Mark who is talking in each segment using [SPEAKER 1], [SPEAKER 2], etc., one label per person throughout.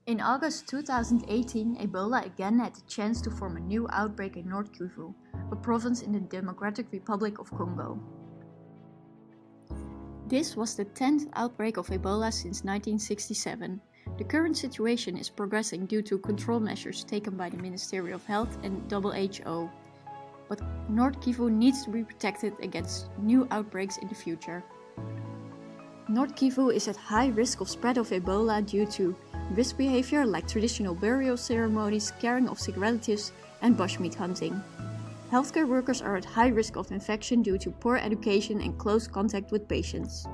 [SPEAKER 1] In August 2018, Ebola again had the chance to form a new outbreak in North Kivu, a province in the Democratic Republic of Congo. This was the 10th outbreak of Ebola since 1967. The current situation is progressing due to control measures taken by the Ministry of Health and WHO. But North Kivu needs to be protected against new outbreaks in the future. North Kivu is at high risk of spread of Ebola due to risk behavior like traditional burial ceremonies, caring of sick relatives, and bushmeat hunting. Healthcare workers are at high risk of infection due to poor education and close contact with patients.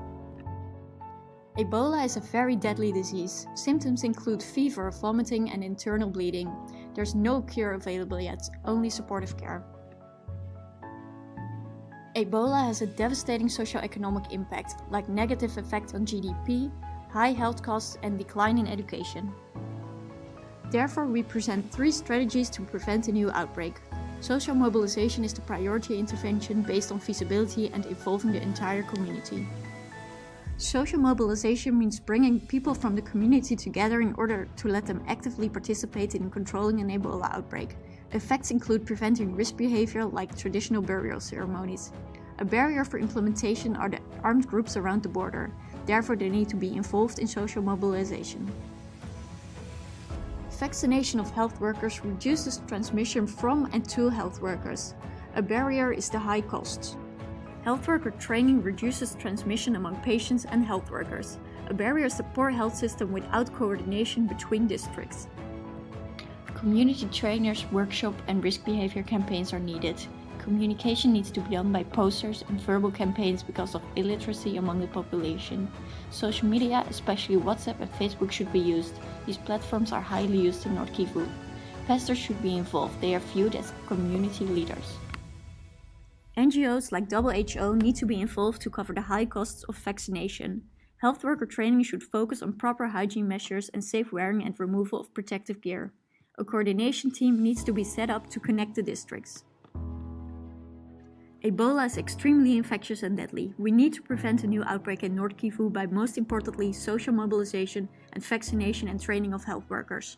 [SPEAKER 1] Ebola is a very deadly disease. Symptoms include fever, vomiting, and internal bleeding. There's no cure available yet, only supportive care. Ebola has a devastating socio-economic impact, like negative effect on GDP, high health costs, and decline in education. Therefore, we present 3 strategies to prevent a new outbreak. Social mobilization is the priority intervention based on feasibility and involving the entire community. Social mobilization means bringing people from the community together in order to let them actively participate in controlling an Ebola outbreak. Effects include preventing risk behavior like traditional burial ceremonies. A barrier for implementation are the armed groups around the border. Therefore, they need to be involved in social mobilization. Vaccination of health workers reduces transmission from and to health workers. A barrier is the high costs. Health worker training reduces transmission among patients and health workers. A barrier is the poor health system without coordination between districts. Community trainers, workshop, and risk behavior campaigns are needed. Communication needs to be done by posters and verbal campaigns because of illiteracy among the population. Social media, especially WhatsApp and Facebook, should be used. These platforms are highly used in North Kivu. Pastors should be involved. They are viewed as community leaders. NGOs like WHO need to be involved to cover the high costs of vaccination. Health worker training should focus on proper hygiene measures and safe wearing and removal of protective gear. A coordination team needs to be set up to connect the districts. Ebola is extremely infectious and deadly. We need to prevent a new outbreak in North Kivu by most importantly social mobilization and vaccination and training of health workers.